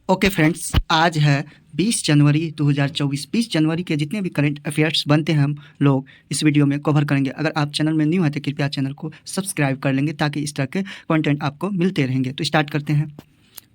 Okay friends, आज है 20 जनवरी 2024। 20 जनवरी के जितने भी करंट अफेयर्स बनते हैं हम लोग इस वीडियो में कवर करेंगे। अगर आप चैनल में न्यू है तो कृपया चैनल को सब्सक्राइब कर लेंगे ताकि इस तरह के कंटेंट आपको मिलते रहेंगे। तो स्टार्ट करते हैं।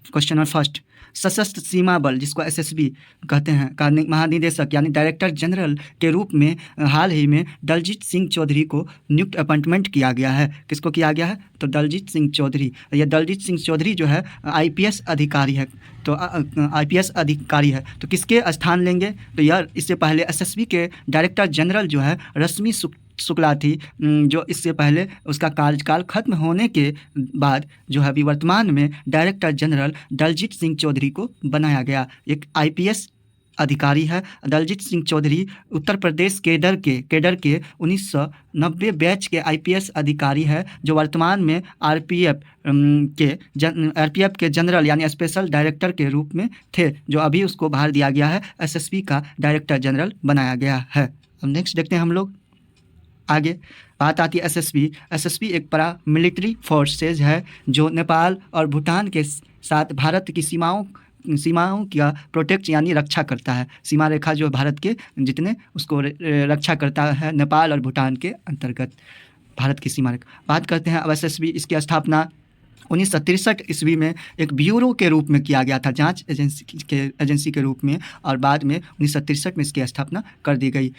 क्वेश्चन नंबर फर्स्ट, सशस्त्र सीमा बल जिसको एसएसबी कहते हैं का महानिदेशक यानी डायरेक्टर जनरल के रूप में हाल ही में दलजीत सिंह चौधरी को नियुक्त अपॉइंटमेंट किया गया है। किसको किया गया है? तो दलजीत सिंह चौधरी। यह दलजीत सिंह चौधरी जो है आईपीएस अधिकारी है। तो आईपीएस अधिकारी है तो किसके स्थान लेंगे? तो यह इससे पहले एसएसबी के डायरेक्टर जनरल जो है रश्मि शुक्ला थी, जो इससे पहले उसका कार्यकाल खत्म होने के बाद जो है अभी वर्तमान में डायरेक्टर जनरल दलजीत सिंह चौधरी को बनाया गया। एक आईपीएस अधिकारी है दलजीत सिंह चौधरी। उत्तर प्रदेश केडर के 1990 बैच के आईपीएस अधिकारी है जो वर्तमान में आरपीएफ के जनरल यानी स्पेशल डायरेक्टर के रूप में थे, जो अभी उसको बाहर दिया गया है, एसएसबी का डायरेक्टर जनरल बनाया गया है। अब नेक्स्ट देखते हैं हम लोग आगे। बात आती है एसएसबी एक बड़ा मिलिट्री फोर्सेज है जो नेपाल और भूटान के साथ भारत की सीमाओं का प्रोटेक्ट यानी रक्षा करता है। सीमा रेखा जो भारत के जितने उसको रक्षा करता है नेपाल और भूटान के अंतर्गत भारत की सीमा रेखा। बात करते हैं अब एसएसबी। इसकी स्थापना 1963 ईस्वी में एक ब्यूरो के रूप में किया गया था, जांच एजेंसी के रूप में, और बाद में 1963 में इसकी स्थापना कर दी गई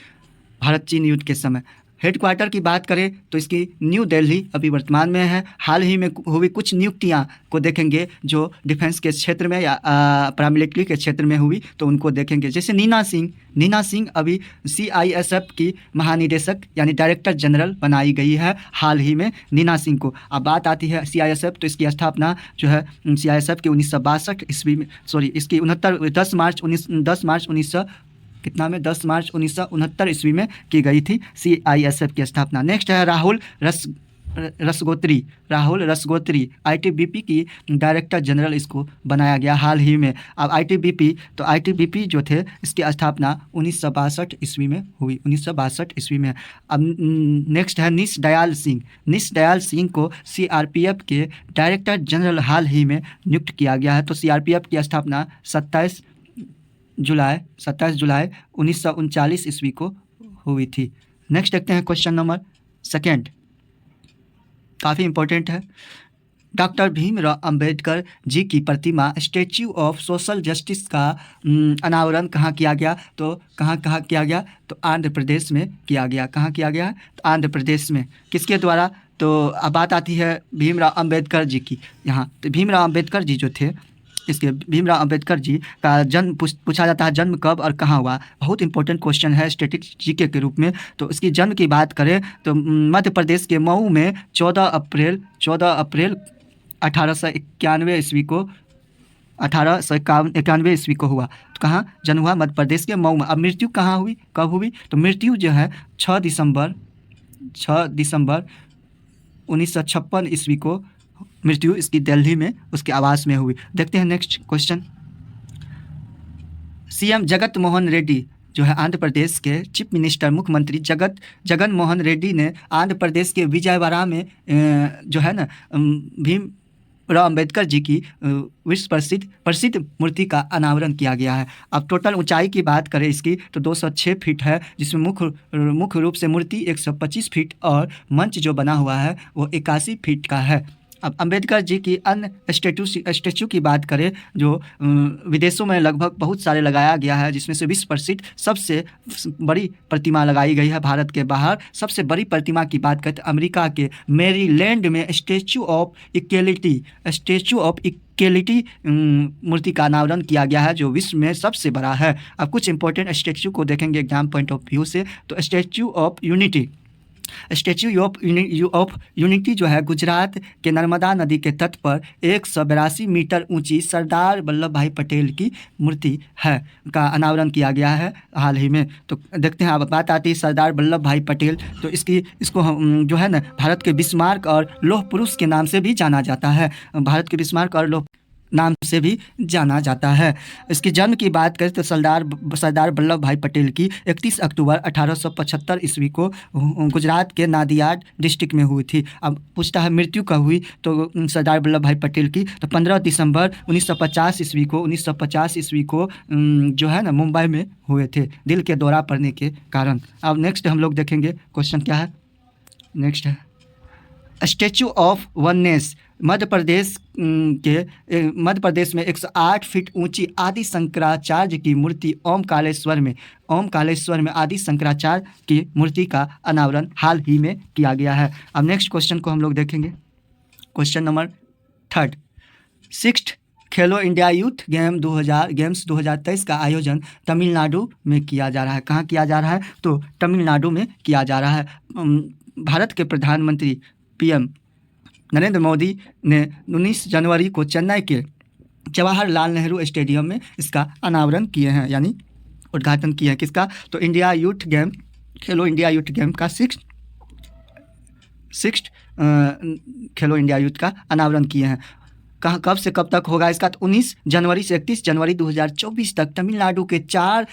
भारत चीन युद्ध के समय। हेडक्वार्टर की बात करें तो इसकी न्यू दिल्ली अभी वर्तमान में है। हाल ही में हुई कुछ नियुक्तियां को देखेंगे जो डिफेंस के क्षेत्र में या पैरामिलिट्री के क्षेत्र में हुई, तो उनको देखेंगे। जैसे नीना सिंह अभी सीआईएसएफ की महानिदेशक यानी डायरेक्टर जनरल बनाई गई है हाल ही में नीना सिंह को। अब बात आती है सीआईएसएफ, तो इसकी स्थापना जो है सीआईएसएफ की 1962 ईस्वी में, इसकी 10 मार्च 1969 ईस्वी में की गई थी सीआईएसएफ की स्थापना। नेक्स्ट है राहुल रसगोत्री आईटीबीपी की डायरेक्टर जनरल इसको बनाया गया हाल ही में। अब आईटीबीपी जो थे इसकी स्थापना 1962 ईस्वी में हुई, 1962 ईस्वी में। अब नेक्स्ट है निश दयाल सिंह को सीआरपीएफ के डायरेक्टर जनरल हाल ही में नियुक्त किया गया है। तो सीआरपीएफ की स्थापना 27 जुलाई 1939 ईस्वी को हुई थी। नेक्स्ट देखते हैं क्वेश्चन नंबर सेकेंड, काफ़ी इंपॉर्टेंट है। डॉक्टर भीमराव अंबेडकर जी की प्रतिमा स्टैच्यू ऑफ सोशल जस्टिस का अनावरण कहाँ किया गया? तो कहाँ किया गया? तो आंध्र प्रदेश में किया गया। कहाँ किया गया? तो आंध्र प्रदेश में। किसके द्वारा? तो अब बात आती है भीमराव अंबेडकर जी की। यहाँ तो भीमराव अंबेडकर जी जो थे, इसके भीमराव अंबेडकर जी का जन्म पूछा जाता है, जन्म कब और कहाँ हुआ? बहुत इंपॉर्टेंट क्वेश्चन है स्टैटिक जीके के रूप में। तो इसकी जन्म की बात करें तो मध्य प्रदेश के मऊ में 14 अप्रैल 1891 ईस्वी को 1891 ईस्वी को हुआ। तो कहाँ जन्म हुआ? मध्य प्रदेश के मऊ में। अब मृत्यु कहाँ हुई, कब हुई? तो मृत्यु जो है 6 दिसंबर 1956 ईस्वी को मृत्यु इसकी दिल्ली में उसके आवास में हुई। देखते हैं next question. CM Jagan Mohan Reddy जो है आंध्र प्रदेश के चीफ मिनिस्टर मुख्यमंत्री जगन मोहन रेड्डी ने आंध्र प्रदेश के विजयवाड़ा में जो है ना भीमराव अंबेडकर जी की विश्व प्रसिद्ध मूर्ति का अनावरण किया गया है। अब टोटल ऊंचाई की बात करें इसकी तो 206 फीट है, जिसमें मुख्य रूप से मूर्ति 125 फीट और मंच जो बना हुआ है वो 81 फीट का है। अब अंबेडकर जी की अन्य स्टैचू की बात करें जो विदेशों में लगभग बहुत सारे लगाया गया है, जिसमें से विश्व प्रसिद्ध सबसे बड़ी प्रतिमा लगाई गई है। भारत के बाहर सबसे बड़ी प्रतिमा की बात करें तो अमेरिका के मैरीलैंड में स्टैचू ऑफ इक्वलिटी मूर्ति का अनावरण किया गया है, जो विश्व में सबसे बड़ा है। अब कुछ इंपॉर्टेंट स्टैचू को देखेंगे एग्जाम पॉइंट ऑफ व्यू से। तो स्टैचू ऑफ यूनिटी जो है गुजरात के नर्मदा नदी के तट पर 182 मीटर ऊंची सरदार वल्लभ भाई पटेल की मूर्ति है का अनावरण किया गया है हाल ही में। तो देखते हैं, अब बात आती है सरदार वल्लभ भाई पटेल, तो इसको हम जो है ना भारत के बिस्मार्क और लौह पुरुष के नाम से भी जाना जाता है। भारत के बिस्मार्क और लौह नाम से भी जाना जाता है। इसके जन्म की बात करें तो सरदार वल्लभ भाई पटेल की 31 अक्टूबर 1875 ईस्वी को गुजरात के नादियाड डिस्ट्रिक्ट में हुई थी। अब पूछता है मृत्यु कब हुई, तो सरदार वल्लभ भाई पटेल की तो 15 दिसंबर 1950 ईस्वी को जो है ना मुंबई में हुए थे, दिल के दौरा पड़ने के कारण। अब नेक्स्ट हम लोग देखेंगे क्वेश्चन क्या है। नेक्स्ट है statue of oneness. Madhya Pradesh में 108 फीट ऊंची आदि शंकराचार्य की मूर्ति ओमकालेश्वर में आदि शंकराचार्य की मूर्ति का अनावरण हाल ही में किया गया है। अब नेक्स्ट क्वेश्चन को हम लोग देखेंगे, क्वेश्चन नंबर 3। 6th खेलो इंडिया यूथ गेम्स 2023 का आयोजन तमिलनाडु में किया जा रहा है। कहाँ किया जा रहा है, तो तमिलनाडु में किया जा रहा है। भारत के प्रधानमंत्री PM नरेंद्र मोदी ने 19 जनवरी को चेन्नई के जवाहरलाल नेहरू स्टेडियम में इसका अनावरण किए हैं, यानी उद्घाटन किए हैं। किसका, तो खेलो इंडिया यूथ गेम का 6th खेलो इंडिया यूथ का अनावरण किए हैं। कहाँ कब से कब तक होगा इसका, तो 19 जनवरी से 31 जनवरी 2024 तक तमिलनाडु के 4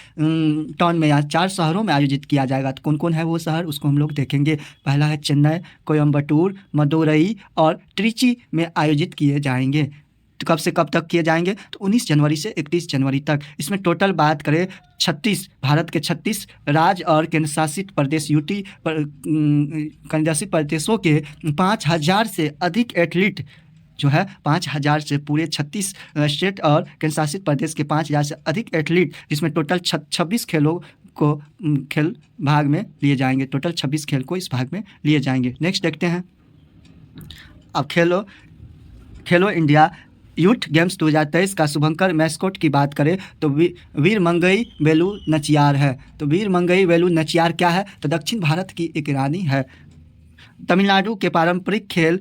टाउन में या 4 शहरों में आयोजित किया जाएगा। तो कौन कौन है वो शहर, उसको हम लोग देखेंगे। पहला है चेन्नई, कोयम्बटूर, मदुरई और त्रिची में आयोजित किए जाएंगे। तो कब से कब तक किए जाएंगे, तो 19 जनवरी से 31 जनवरी तक। इसमें टोटल बात करें 36 भारत के 36 राज्य और केंद्रशासित प्रदेश केंद्रशासित प्रदेशों के 5000 से अधिक एथलीट जो है 5000 से पूरे 36 स्टेट और केंद्रशासित प्रदेश के 5000 से अधिक एथलीट, जिसमें टोटल 26 खेलों को खेल भाग में लिए जाएंगे। टोटल 26 खेल को इस भाग में लिए जाएंगे। नेक्स्ट देखते हैं। अब खेलो इंडिया यूथ गेम्स 2023 का शुभंकर मैस्कोट की बात करें तो वीर मंगई वेलु नचियार है। तो वीर मंगई वेलु नचियार क्या है, तो दक्षिण भारत की एक रानी है। तमिलनाडु के पारंपरिक खेल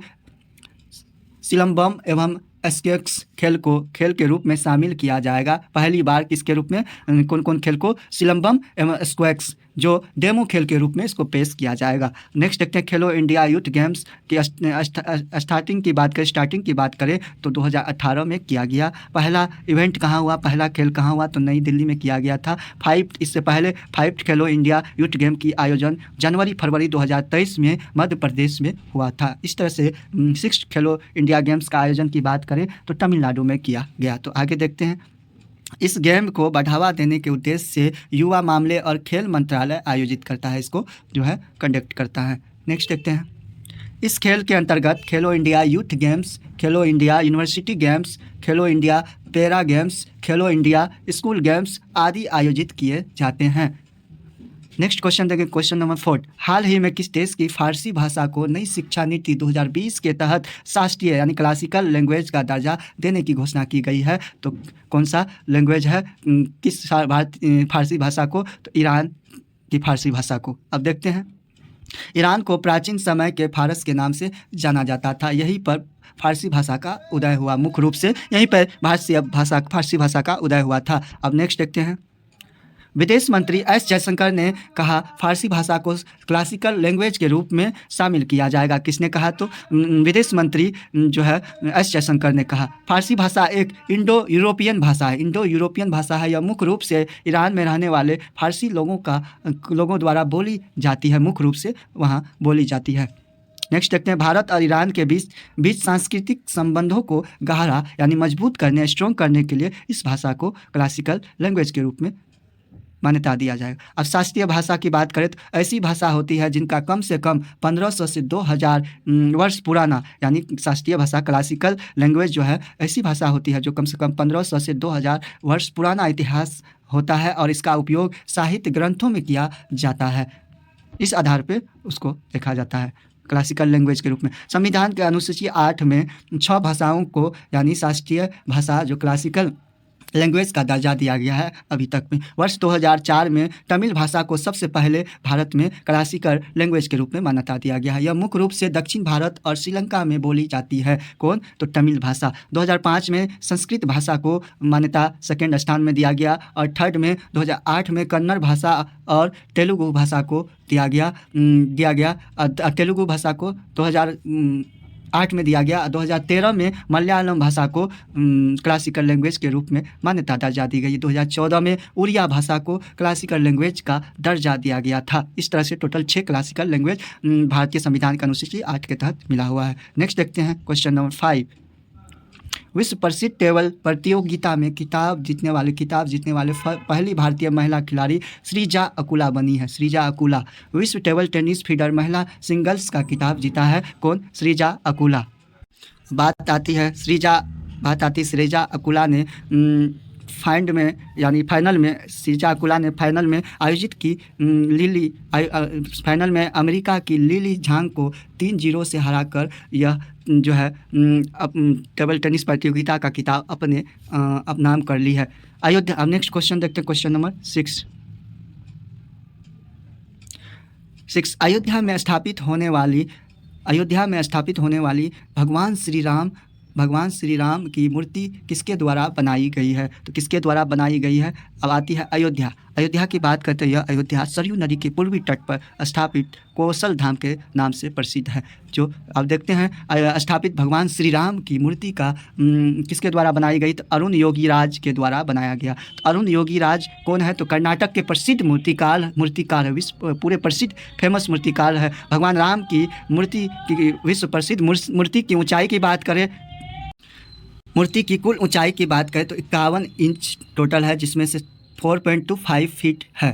सिलंबम एवं स्क्वैश खेल के रूप में शामिल किया जाएगा। पहली बार किसके रूप में, कौन कौन खेल को, सिलंबम एवं स्क्वैश जो डेमो खेल के रूप में इसको पेश किया जाएगा। नेक्स्ट देखते हैं खेलो इंडिया यूथ गेम्स की स्टार्टिंग की बात करें तो 2018 में किया गया। पहला इवेंट कहाँ हुआ, पहला खेल कहाँ हुआ, तो नई दिल्ली में किया गया था। इससे पहले 5 खेलो इंडिया यूथ गेम की आयोजन जनवरी-फरवरी 2023 में मध्य प्रदेश में हुआ था। इस तरह से 6 खेलो इंडिया गेम्स का आयोजन की बात करें तो तमिलनाडु में किया गया। तो आगे देखते हैं। इस गेम को बढ़ावा देने के उद्देश्य से युवा मामले और खेल मंत्रालय आयोजित करता है, इसको जो है कंडक्ट करता है। नेक्स्ट देखते हैं। इस खेल के अंतर्गत खेलो इंडिया यूथ गेम्स, खेलो इंडिया यूनिवर्सिटी गेम्स, खेलो इंडिया पैरा गेम्स, खेलो इंडिया स्कूल गेम्स आदि आयोजित किए जाते हैं। नेक्स्ट क्वेश्चन देखें, क्वेश्चन नंबर 4। हाल ही में किस देश की फारसी भाषा को नई शिक्षा नीति 2020 के तहत शास्त्रीय यानी क्लासिकल लैंग्वेज का दर्जा देने की घोषणा की गई है, तो कौन सा लैंग्वेज है, किस फारसी भाषा को, तो ईरान की फारसी भाषा को। अब देखते हैं। ईरान को प्राचीन समय के फारस के नाम से जाना जाता था। यहीं पर फारसी भाषा का उदय हुआ, मुख्य रूप से यहीं पर फारसी भाषा का उदय हुआ था। अब नेक्स्ट देखते हैं। विदेश मंत्री एस जयशंकर ने कहा फारसी भाषा को क्लासिकल लैंग्वेज के रूप में शामिल किया जाएगा। किसने कहा, तो विदेश मंत्री जो है एस जयशंकर ने कहा। फारसी भाषा एक इंडो यूरोपियन भाषा है। यह मुख्य रूप से ईरान में रहने वाले फारसी लोगों द्वारा बोली जाती है, मुख्य रूप से वहाँ बोली जाती है। नेक्स्ट देखते हैं। भारत और ईरान के बीच सांस्कृतिक संबंधों को गहरा यानी मजबूत करने, स्ट्रॉन्ग करने के लिए इस भाषा को क्लासिकल लैंग्वेज के रूप में मान्यता दिया जाएगा। अब शास्त्रीय भाषा की बात करें तो ऐसी भाषा होती है जिनका कम से कम 1500 से 2000 वर्ष पुराना, यानी शास्त्रीय भाषा क्लासिकल लैंग्वेज जो है ऐसी भाषा होती है जो कम से कम 1500 से 2000 वर्ष पुराना इतिहास होता है और इसका उपयोग साहित्य ग्रंथों में किया जाता है। इस आधार पर उसको देखा जाता है क्लासिकल लैंग्वेज के रूप में। संविधान के अनुसूची 8 में 6 भाषाओं को यानी शास्त्रीय भाषा जो क्लासिकल लैंग्वेज का दर्जा दिया गया है अभी तक में। वर्ष 2004 में तमिल भाषा को सबसे पहले भारत में क्लासिकल लैंग्वेज के रूप में मान्यता दिया गया है। यह मुख्य रूप से दक्षिण भारत और श्रीलंका में बोली जाती है। कौन, तो तमिल भाषा। 2005 में संस्कृत भाषा को मान्यता 2nd स्थान में दिया गया और 3rd में 2008 में कन्नड़ भाषा और तेलुगु भाषा को दिया गया। तेलुगु भाषा को 2008 में दिया गया। 2013 में मलयालम भाषा को क्लासिकल लैंग्वेज के रूप में मान्यता दर्जा दी गई। 2014 में उड़िया भाषा को क्लासिकल लैंग्वेज का दर्जा दिया गया था। इस तरह से टोटल 6 क्लासिकल लैंग्वेज भारतीय संविधान का अनुसूची 8 के तहत मिला हुआ है। नेक्स्ट देखते हैं क्वेश्चन नंबर 5। विश्व प्रसिद्ध टेबल प्रतियोगिता में किताब जीतने वाले पहली भारतीय महिला खिलाड़ी श्रीजा अकुला बनी है। श्रीजा अकुला विश्व टेबल टेनिस फीडर महिला सिंगल्स का खिताब जीता है। कौन? श्रीजा अकुला। बात आती श्रीजा अकुला ने फाइनल में श्रीजा अकुला ने फाइनल में आयोजित की फाइनल में अमेरिका की लिली झांग को 3-0 से हराकर यह जो है टेबल टेनिस प्रतियोगिता का खिताब अपने नाम कर ली है। अयोध्या। अब नेक्स्ट क्वेश्चन देखते हैं, क्वेश्चन नंबर 6। अयोध्या में स्थापित होने वाली भगवान श्री राम की मूर्ति किसके द्वारा बनाई गई है? तो किसके द्वारा बनाई गई है? अब आती है अयोध्या की बात करते हैं। अयोध्या सरयू नदी के पूर्वी तट पर स्थापित कौशल धाम के नाम से प्रसिद्ध है। जो अब देखते हैं स्थापित भगवान श्री राम की मूर्ति का किसके द्वारा बनाई गई? तो अरुण योगीराज के द्वारा बनाया गया। तो अरुण योगीराज कौन है? तो कर्नाटक के प्रसिद्ध मूर्तिकार है, पूरे प्रसिद्ध फेमस मूर्तिकार है। भगवान राम की मूर्ति की विश्व प्रसिद्ध मूर्ति की ऊंचाई की बात करें, मूर्ति की कुल ऊंचाई की बात करें तो 51 इंच टोटल है, जिसमें से 4.25 फीट है।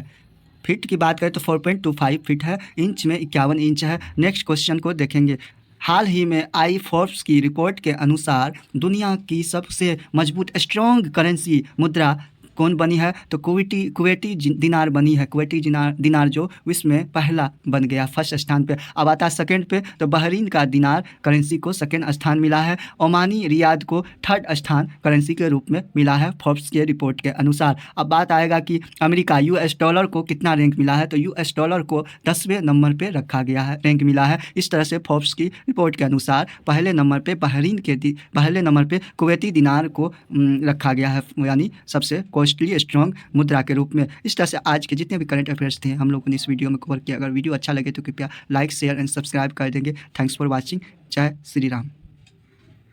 फीट की बात करें तो 4.25 फीट है, इंच में 51 इंच है। नेक्स्ट क्वेश्चन को देखेंगे। हाल ही में आई फोर्ब्स की रिपोर्ट के अनुसार दुनिया की सबसे मजबूत स्ट्रॉन्ग करेंसी मुद्रा कौन बनी है? तो कुवैती दिनार बनी है। कुवैती दिनार जो विश्व में पहला बन गया, फर्स्ट स्थान पे। अब आता सेकंड पे, तो बहरीन का दिनार करेंसी को सेकंड स्थान मिला है। ओमानी रियाद को थर्ड स्थान करेंसी के रूप में मिला है फोर्ब्स के रिपोर्ट के अनुसार। अब बात आएगा कि अमेरिका US डॉलर को कितना रैंक मिला है? तो US डॉलर को 10वें नंबर पर रखा गया है, रैंक मिला है। इस तरह से फोर्ब्स की रिपोर्ट के अनुसार पहले नंबर पर कुवैती दिनार को रखा गया है, यानी सबसे कॉस्टली स्ट्रॉन्ग मुद्रा के रूप में। इस तरह से आज के जितने भी करंट अफेयर्स थे हम लोगों ने इस वीडियो में कवर किया। अगर वीडियो अच्छा लगे तो कृपया लाइक, शेयर एंड सब्सक्राइब कर देंगे। Thanks for watching. जय श्री राम,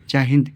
जय हिंद।